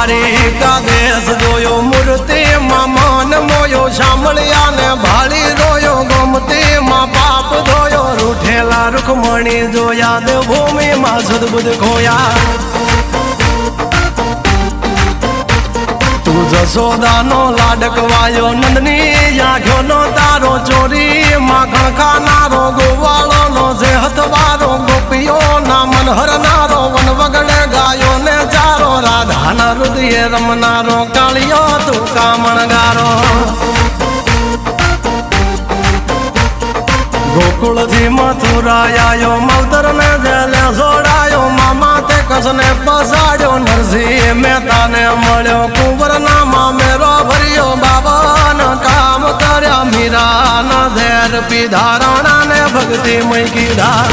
દ્વારિકા દેશ જોયો મૂર્તિ માં મન મોયો સાંભળ્યા ને ભાળી રોયો ગમતી માં પાપ ધોયો રૂઠેલા રૂખમણી જોયા દેવભૂમિ માં સદબુદ્ધ ખોયા તું જશોદાનો લાડકવાયો નંદની આંખો નો તારો ચોરી માખણ ખાનારો ગોવાળો નો જે હથવારો ગોપીઓ ના મન હરનારો વન વગડે ગાયો ને ચારો રાધાના હૃદય રમનારો કાળિયો તું કામણગારો ગોકુળ થી મથુરા આયો માવતર ને જેલે જોડાયો મામા તે કસને પસાડ્યો નરસિંહ મહેતા ને મળ્યો કુંવર ના મામેરો ભર્યો બાબા ના કામ કર્યા મીરા ના ઝેર પીધા રાણા ને ભક્તિ મય કીધા